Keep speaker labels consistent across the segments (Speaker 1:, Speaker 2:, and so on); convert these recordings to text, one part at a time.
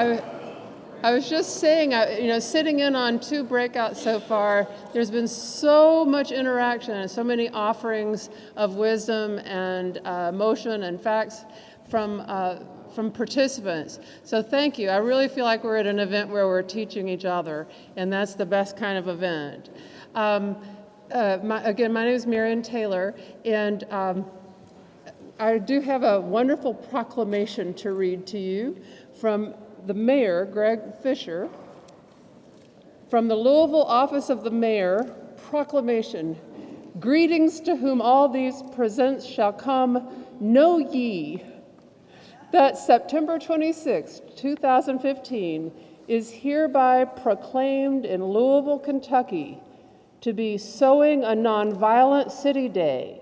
Speaker 1: I was just saying, sitting in on 2 breakouts so far, there's been so much interaction and so many offerings of wisdom and motion and facts from participants. So thank you. I really feel like we're at an event where we're teaching each other, and that's the best kind of event. My name is Marion Taylor, and I do have a wonderful proclamation to read to you from the mayor, Greg Fisher. From the Louisville office of the mayor, proclamation. Greetings to whom all these presents shall come, know ye that September 26, 2015 is hereby proclaimed in Louisville, Kentucky to be Sowing a Nonviolent City Day.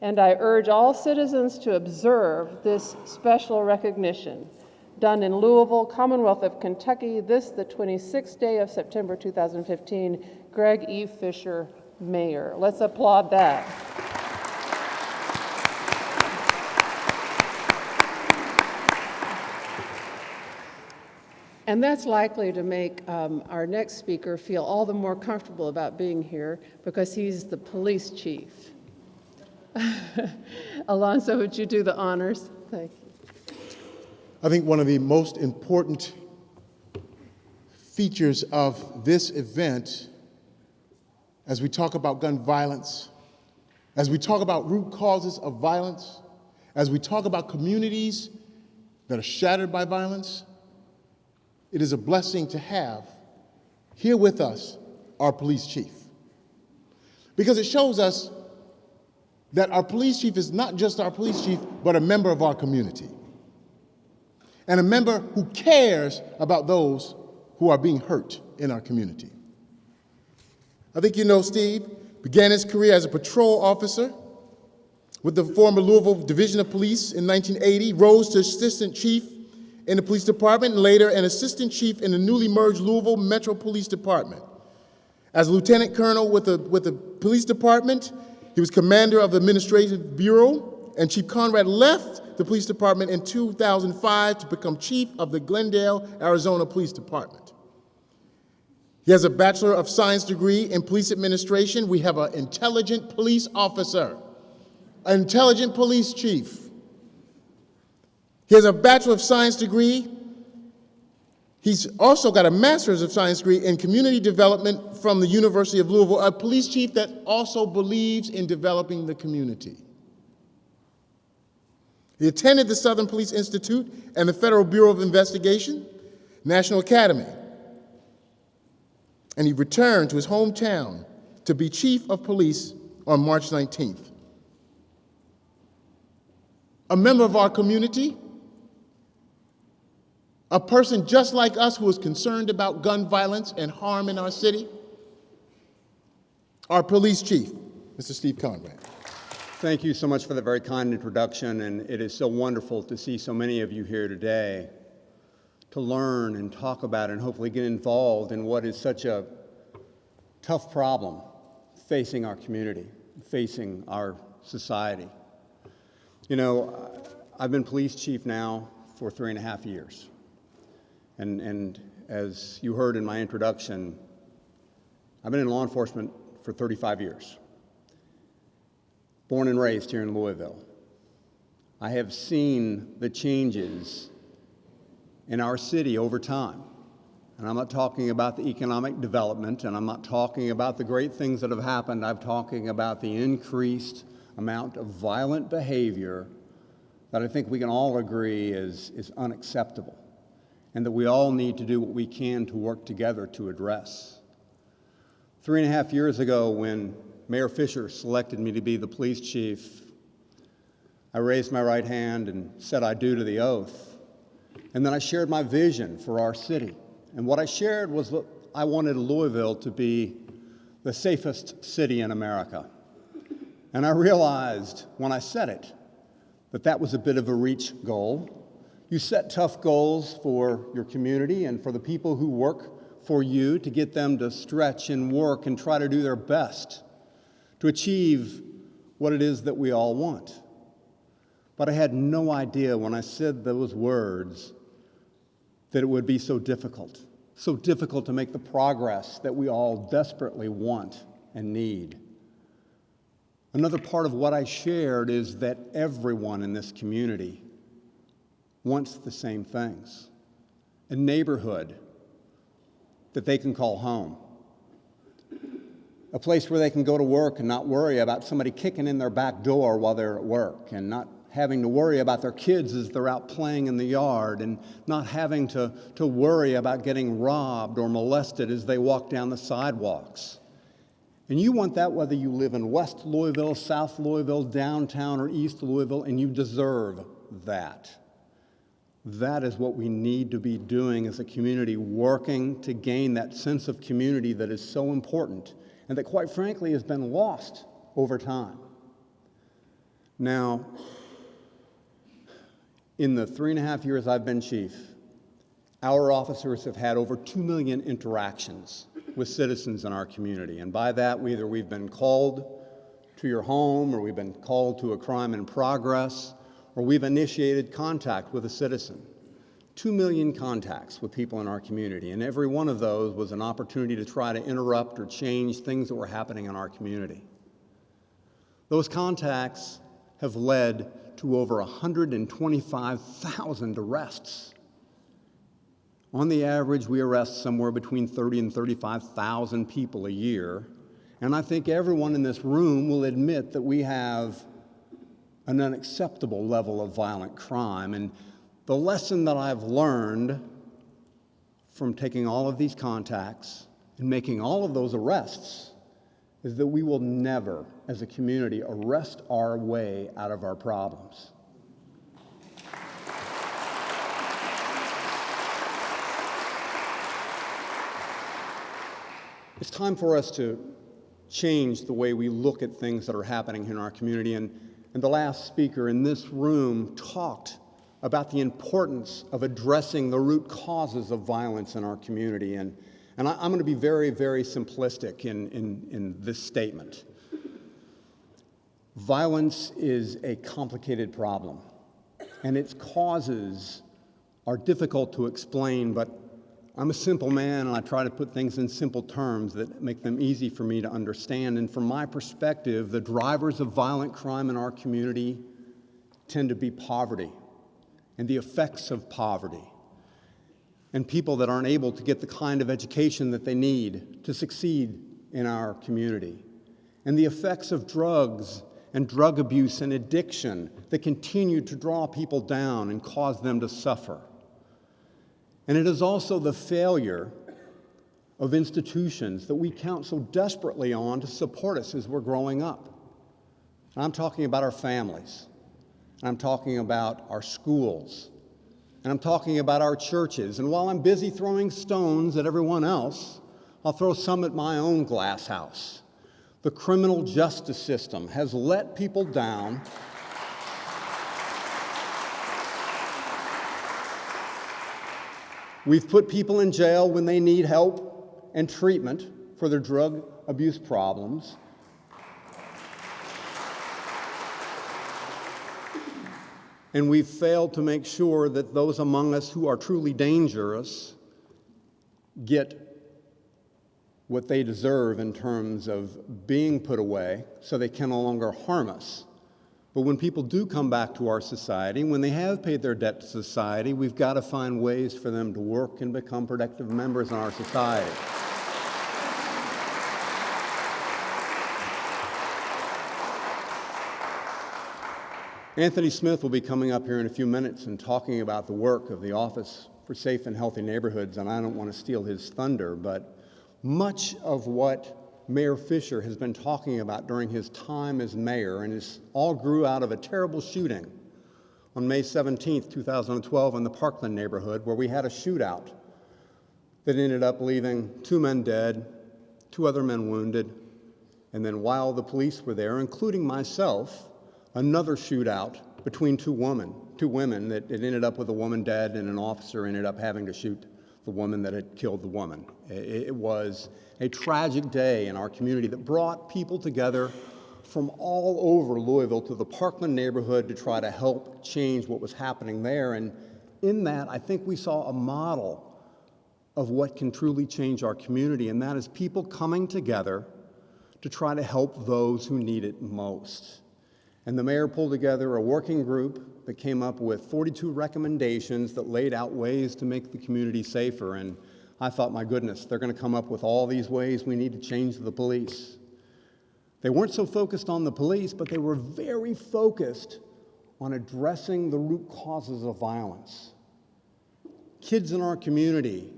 Speaker 1: And I urge all citizens to observe this special recognition. Done in Louisville, Commonwealth of Kentucky, this the 26th day of September 2015, Greg E. Fisher, Mayor. Let's applaud that. And that's likely to make our next speaker feel all the more comfortable about being here because he's the police chief. Alonso, would you do the honors? Thank you.
Speaker 2: I think one of the most important features of this event, as we talk about gun violence, as we talk about root causes of violence, as we talk about communities that are shattered by violence, it is a blessing to have here with us our police chief. Because it shows us that our police chief is not just our police chief, but a member of our community. And a member who cares about those who are being hurt in our community. I think you know Steve began his career as a patrol officer with the former Louisville Division of Police in 1980, rose to assistant chief in the police department, and later an assistant chief in the newly merged Louisville Metro Police Department. As a lieutenant colonel with the police department, he was commander of the administrative bureau, and Chief Conrad left the police department in 2005 to become chief of the Glendale, Arizona Police Department. He has a Bachelor of Science degree in police administration. We have an intelligent police officer, an intelligent police chief. He has a Bachelor of Science degree. He's also got a Master's of Science degree in community development from the University of Louisville, a police chief that also believes in developing the community. He attended the Southern Police Institute and the Federal Bureau of Investigation, National Academy. And he returned to his hometown to be chief of police on March 19th. A member of our community, a person just like us who is concerned about gun violence and harm in our city, our police chief, Mr. Steve Conrad.
Speaker 3: Thank you so much for the very kind introduction, and it is so wonderful to see so many of you here today to learn and talk about and hopefully get involved in what is such a tough problem facing our community, facing our society. You know, I've been police chief now for 3.5 years, and as you heard in my introduction, I've been in law enforcement for 35 years. Born and raised here in Louisville. I have seen the changes in our city over time. And I'm not talking about the economic development, and I'm not talking about the great things that have happened. I'm talking about the increased amount of violent behavior that I think we can all agree is unacceptable, and that we all need to do what we can to work together to address. 3.5 years ago, when Mayor Fisher selected me to be the police chief, I raised my right hand and said I do to the oath. And then I shared my vision for our city. And what I shared was that I wanted Louisville to be the safest city in America. And I realized when I said it that that was a bit of a reach goal. You set tough goals for your community and for the people who work for you to get them to stretch and work and try to do their best to achieve what it is that we all want. But I had no idea when I said those words that it would be so difficult to make the progress that we all desperately want and need. Another part of what I shared is that everyone in this community wants the same things. A neighborhood that they can call home. A place where they can go to work and not worry about somebody kicking in their back door while they're at work, and not having to worry about their kids as they're out playing in the yard, and not having to worry about getting robbed or molested as they walk down the sidewalks. And you want that whether you live in West Louisville, South Louisville, downtown, or East Louisville, and you deserve that. That is what we need to be doing as a community, working to gain that sense of community that is so important and that, quite frankly, has been lost over time. Now, in the 3.5 years I've been chief, our officers have had over 2 million interactions with citizens in our community. And by that, either we've been called to your home, or we've been called to a crime in progress, or we've initiated contact with a citizen. 2 million contacts with people in our community, and every one of those was an opportunity to try to interrupt or change things that were happening in our community. Those contacts have led to over 125,000 arrests. On the average, we arrest somewhere between 30 and 35,000 people a year, and I think everyone in this room will admit that we have an unacceptable level of violent crime. And the lesson that I've learned from taking all of these contacts and making all of those arrests is that we will never, as a community, arrest our way out of our problems. It's time for us to change the way we look at things that are happening in our community. And the last speaker in this room talked about the importance of addressing the root causes of violence in our community. And I'm going to be very, very simplistic in this statement. Violence is a complicated problem, and its causes are difficult to explain, but I'm a simple man, and I try to put things in simple terms that make them easy for me to understand. And from my perspective, the drivers of violent crime in our community tend to be poverty and the effects of poverty, and people that aren't able to get the kind of education that they need to succeed in our community, and the effects of drugs and drug abuse and addiction that continue to draw people down and cause them to suffer. And it is also the failure of institutions that we count so desperately on to support us as we're growing up. And I'm talking about our families, and I'm talking about our schools, and I'm talking about our churches. And while I'm busy throwing stones at everyone else, I'll throw some at my own glass house. The criminal justice system has let people down. We've put people in jail when they need help and treatment for their drug abuse problems. And we've failed to make sure that those among us who are truly dangerous get what they deserve in terms of being put away so they can no longer harm us. But when people do come back to our society, when they have paid their debt to society, we've got to find ways for them to work and become productive members in our society. Anthony Smith will be coming up here in a few minutes and talking about the work of the Office for Safe and Healthy Neighborhoods, and I don't want to steal his thunder, but much of what Mayor Fisher has been talking about during his time as mayor, and this all grew out of a terrible shooting on May 17th, 2012 in the Parkland neighborhood, where we had a shootout that ended up leaving 2 men dead, 2 other men wounded, and then while the police were there, including myself, another shootout between 2 women that it ended up with a woman dead, and an officer ended up having to shoot the woman that had killed the woman. It was a tragic day in our community that brought people together from all over Louisville to the Parkland neighborhood to try to help change what was happening there. And in that, I think we saw a model of what can truly change our community, and that is people coming together to try to help those who need it most. And the mayor pulled together a working group that came up with 42 recommendations that laid out ways to make the community safer. And I thought, my goodness, they're going to come up with all these ways we need to change the police. They weren't so focused on the police, but they were very focused on addressing the root causes of violence. Kids in our community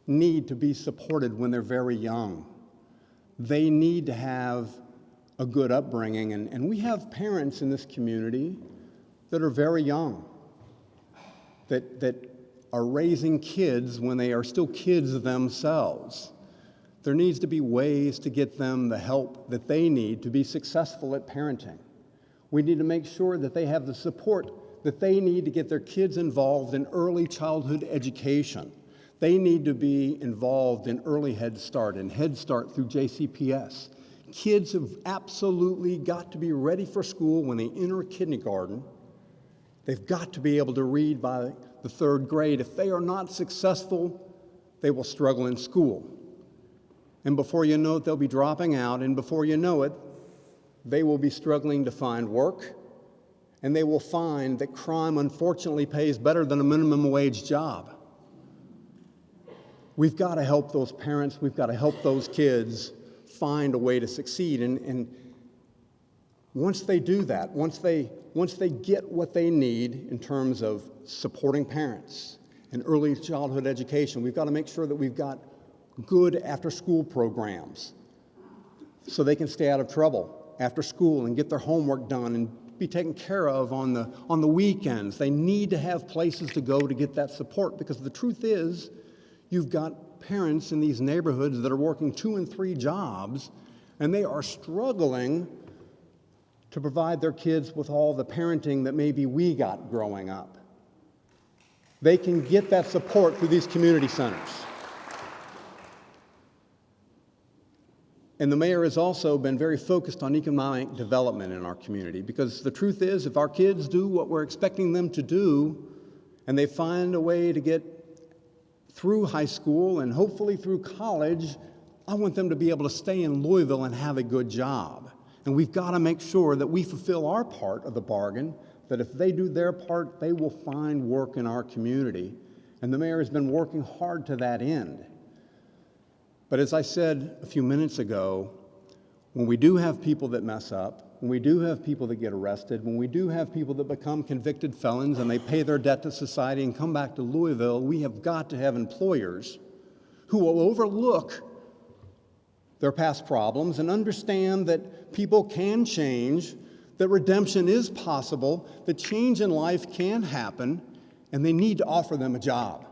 Speaker 3: need to be supported when they're very young. They need to have a good upbringing, and we have parents in this community that are very young, that are raising kids when they are still kids themselves. There needs to be ways to get them the help that they need to be successful at parenting. We need to make sure that they have the support that they need to get their kids involved in early childhood education. They need to be involved in early Head Start and Head Start through JCPS. Kids have absolutely got to be ready for school when they enter kindergarten. They've got to be able to read by the 3rd grade. If they are not successful, they will struggle in school. And before you know it, they'll be dropping out, and before you know it, they will be struggling to find work, and they will find that crime unfortunately pays better than a minimum wage job. We've got to help those parents, we've got to help those kids find a way to succeed. And once they do that, once they get what they need in terms of supporting parents and early childhood education, we've got to make sure that we've got good after-school programs so they can stay out of trouble after school and get their homework done and be taken care of on the weekends. They need to have places to go to get that support, because the truth is, you've got parents in these neighborhoods that are working 2 and 3 jobs, and they are struggling to provide their kids with all the parenting that maybe we got growing up. They can get that support through these community centers. And the mayor has also been very focused on economic development in our community, because the truth is, if our kids do what we're expecting them to do, and they find a way to get through high school and hopefully through college, I want them to be able to stay in Louisville and have a good job. And we've got to make sure that we fulfill our part of the bargain, that if they do their part, they will find work in our community. And the mayor has been working hard to that end. But as I said a few minutes ago, when we do have people that mess up, when we do have people that get arrested, when we do have people that become convicted felons and they pay their debt to society and come back to Louisville, we have got to have employers who will overlook their past problems and understand that people can change, that redemption is possible, that change in life can happen, and they need to offer them a job.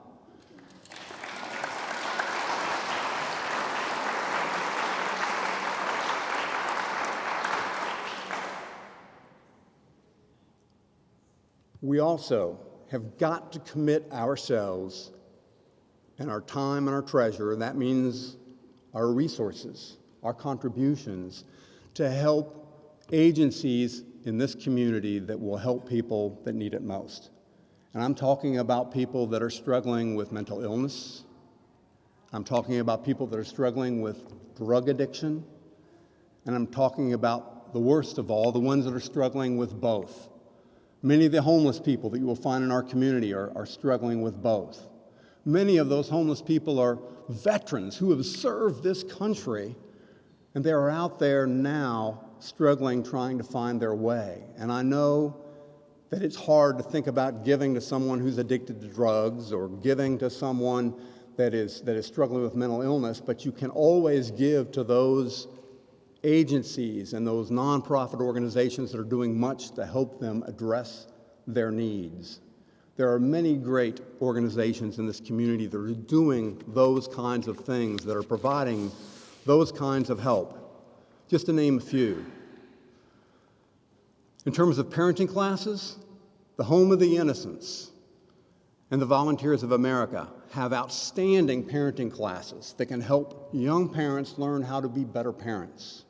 Speaker 3: We also have got to commit ourselves and our time and our treasure, and that means our resources, our contributions, to help agencies in this community that will help people that need it most. And I'm talking about people that are struggling with mental illness. I'm talking about people that are struggling with drug addiction. And I'm talking about the worst of all, the ones that are struggling with both. Many of the homeless people that you will find in our community are struggling with both. Many of those homeless people are veterans who have served this country, and they are out there now struggling, trying to find their way. And I know that it's hard to think about giving to someone who's addicted to drugs or giving to someone that is struggling with mental illness, but you can always give to those agencies and those nonprofit organizations that are doing much to help them address their needs. There are many great organizations in this community that are doing those kinds of things, that are providing those kinds of help, just to name a few. In terms of parenting classes, the Home of the Innocents and the Volunteers of America have outstanding parenting classes that can help young parents learn how to be better parents.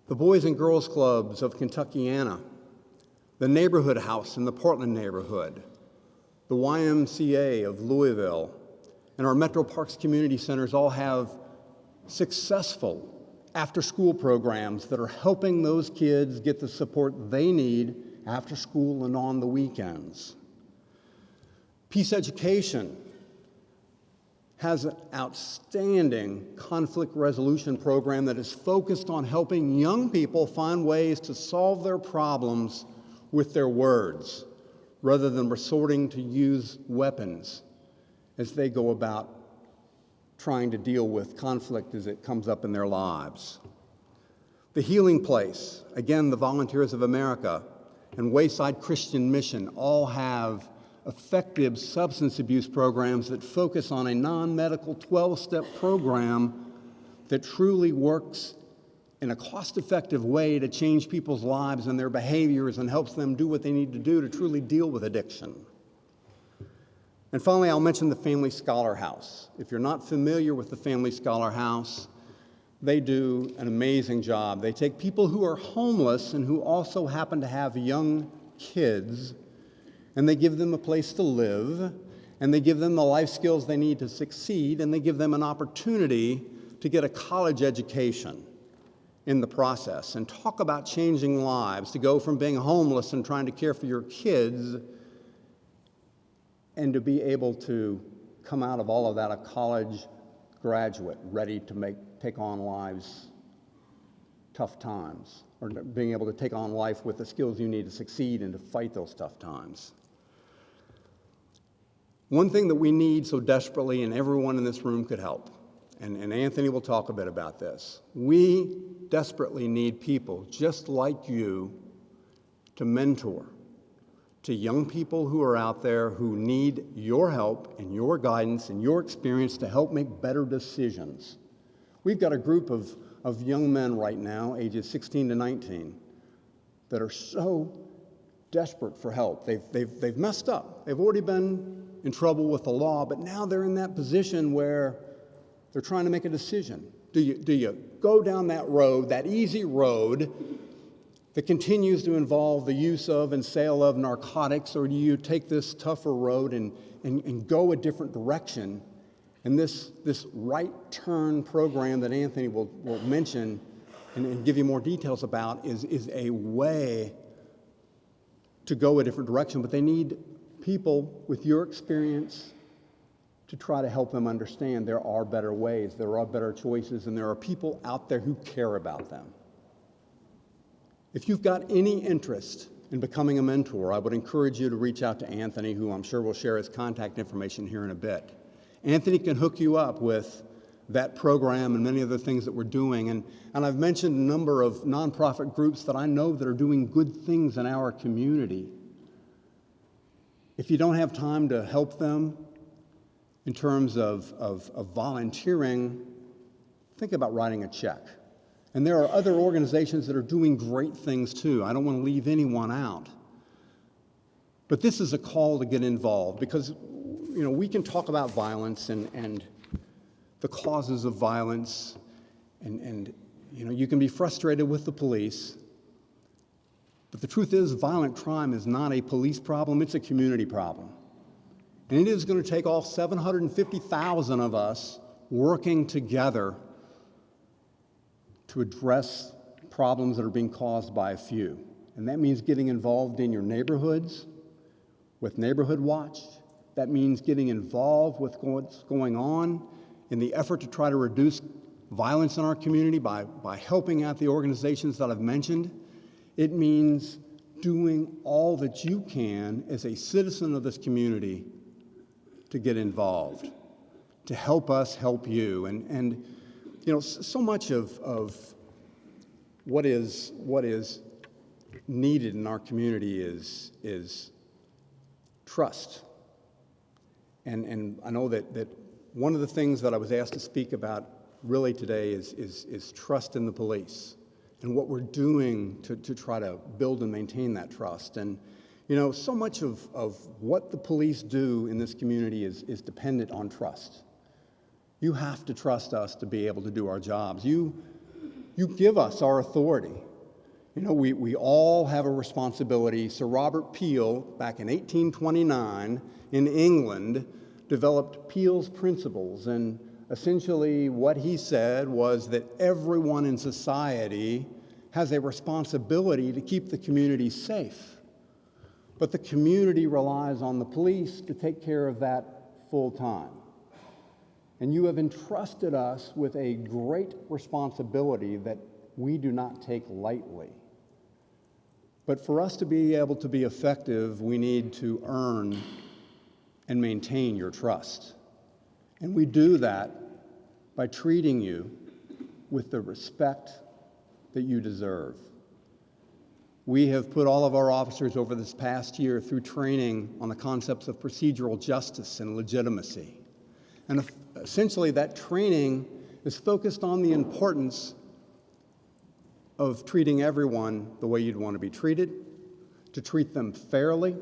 Speaker 3: The Boys and Girls Clubs of Kentuckiana, the Neighborhood House in the Portland neighborhood, the YMCA of Louisville, and our Metro Parks community centers all have successful after-school programs that are helping those kids get the support they need after school and on the weekends. Peace Education has an outstanding conflict resolution program that is focused on helping young people find ways to solve their problems with their words, rather than resorting to use weapons as they go about trying to deal with conflict as it comes up in their lives. The Healing Place, again, the Volunteers of America, and Wayside Christian Mission all have effective substance abuse programs that focus on a non-medical 12-step program that truly works in a cost-effective way to change people's lives and their behaviors and helps them do what they need to do to truly deal with addiction. And finally, I'll mention the Family Scholar House. If you're not familiar with the Family Scholar House, they do an amazing job. They take people who are homeless and who also happen to have young kids, and they give them a place to live, and they give them the life skills they need to succeed, and they give them an opportunity to get a college education in the process. And talk about changing lives, to go from being homeless and trying to care for your kids and to be able to come out of all of that a college graduate ready to take on life's tough times, or being able to take on life with the skills you need to succeed and to fight those tough times. One thing that we need so desperately, and everyone in this room could help, and Anthony will talk a bit about this, we desperately need people just like you to mentor to young people who are out there who need your help and your guidance and your experience to help make better decisions. We've got a group of young men right now, ages 16 to 19, that are so desperate for help. They've messed up. They've already been in trouble with the law, but now they're in that position where they're trying to make a decision. Do you go down that road, that easy road that continues to involve the use of and sale of narcotics, or do you take this tougher road and go a different direction? And this right turn program that Anthony will mention and give you more details about is a way to go a different direction, but they need people with your experience to try to help them understand there are better ways, there are better choices, and there are people out there who care about them. If you've got any interest in becoming a mentor, I would encourage you to reach out to Anthony, who I'm sure will share his contact information here in a bit. Anthony can hook you up with that program and many other things that we're doing. And I've mentioned a number of nonprofit groups that I know that are doing good things in our community. If you don't have time to help them in terms of volunteering, think about writing a check. And there are other organizations that are doing great things too. I don't want to leave anyone out. But this is a call to get involved, because we can talk about violence and the causes of violence, and you can be frustrated with the police. But the truth is, violent crime is not a police problem, it's a community problem. And it is going to take all 750,000 of us working together to address problems that are being caused by a few. And that means getting involved in your neighborhoods with Neighborhood Watch. That means getting involved with what's going on in the effort to try to reduce violence in our community by helping out the organizations that I've mentioned. It means doing all that you can as a citizen of this community to get involved, to help us help you. And so much of what is needed in our community is trust. And I know that one of the things that I was asked to speak about really today is trust in the police and what we're doing to try to build and maintain that trust. And so much of what the police do in this community is dependent on trust. You have to trust us to be able to do our jobs. You give us our authority. You know, we all have a responsibility. Sir Robert Peel, back in 1829 in England, developed Peel's principles, and essentially what he said was that everyone in society has a responsibility to keep the community safe. But the community relies on the police to take care of that full time. And you have entrusted us with a great responsibility that we do not take lightly. But for us to be able to be effective, we need to earn and maintain your trust. And we do that by treating you with the respect that you deserve. We have put all of our officers over this past year through training on the concepts of procedural justice and legitimacy. And essentially that training is focused on the importance of treating everyone the way you'd want to be treated, to treat them fairly,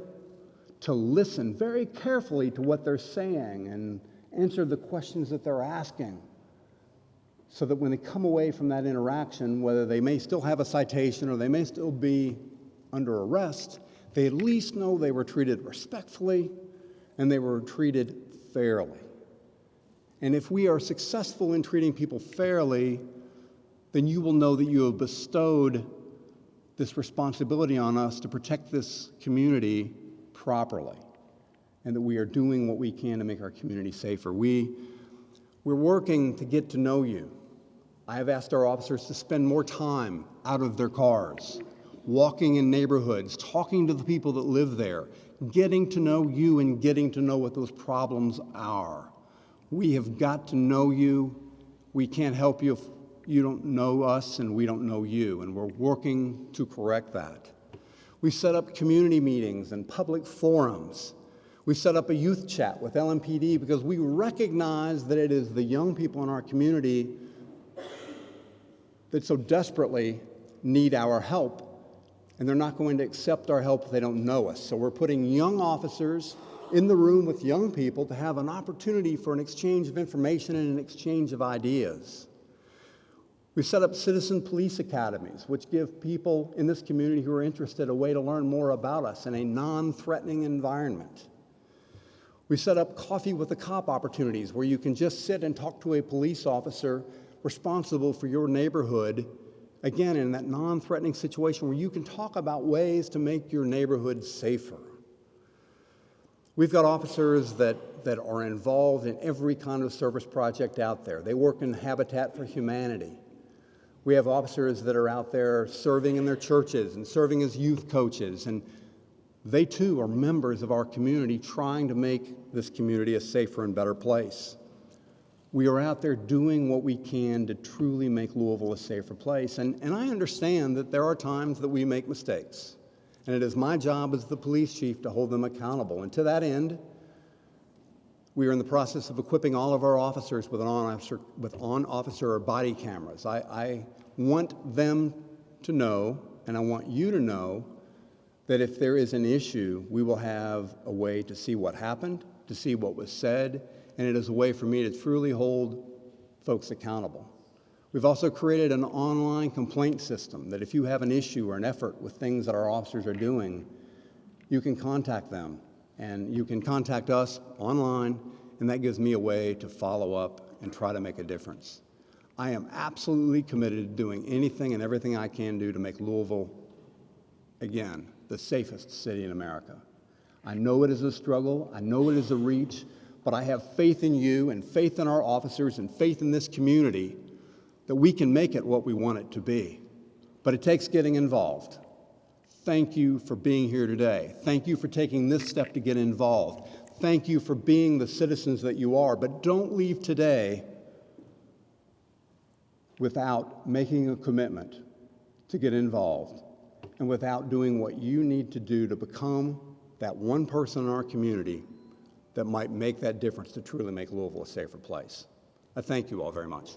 Speaker 3: to listen very carefully to what they're saying and answer the questions that they're asking, so that when they come away from that interaction, whether they may still have a citation or they may still be under arrest, they at least know they were treated respectfully and they were treated fairly. And if we are successful in treating people fairly, then you will know that you have bestowed this responsibility on us to protect this community properly, and that we are doing what we can to make our community safer. We're working to get to know you. I have asked our officers to spend more time out of their cars, walking in neighborhoods, talking to the people that live there, getting to know you and getting to know what those problems are. We have got to know you. We can't help you if you don't know us and we don't know you, and we're working to correct that. We set up community meetings and public forums. We set up a youth chat with LMPD because we recognize that it is the young people in our community that so desperately need our help, and they're not going to accept our help if they don't know us. So we're putting young officers in the room with young people to have an opportunity for an exchange of information and an exchange of ideas. We set up citizen police academies, which give people in this community who are interested a way to learn more about us in a non-threatening environment. We set up coffee with a cop opportunities where you can just sit and talk to a police officer responsible for your neighborhood, again, in that non-threatening situation where you can talk about ways to make your neighborhood safer. We've got officers that are involved in every kind of service project out there. They work in Habitat for Humanity. We have officers that are out there serving in their churches and serving as youth coaches, and they too are members of our community trying to make this community a safer and better place. We are out there doing what we can to truly make Louisville a safer place, and I understand that there are times that we make mistakes, and it is my job as the police chief to hold them accountable. And to that end, we are in the process of equipping all of our officers with on-officer body cameras. I want them to know, and I want you to know, that if there is an issue, we will have a way to see what happened, to see what was said, and it is a way for me to truly hold folks accountable. We've also created an online complaint system that if you have an issue or an effort with things that our officers are doing, you can contact them. And you can contact us online, and that gives me a way to follow up and try to make a difference. I am absolutely committed to doing anything and everything I can do to make Louisville, again, the safest city in America. I know it is a struggle, I know it is a reach, but I have faith in you and faith in our officers and faith in this community that we can make it what we want it to be. But it takes getting involved. Thank you for being here today. Thank you for taking this step to get involved. Thank you for being the citizens that you are. But don't leave today without making a commitment to get involved and without doing what you need to do to become that one person in our community that might make that difference to truly make Louisville a safer place. I thank you all very much.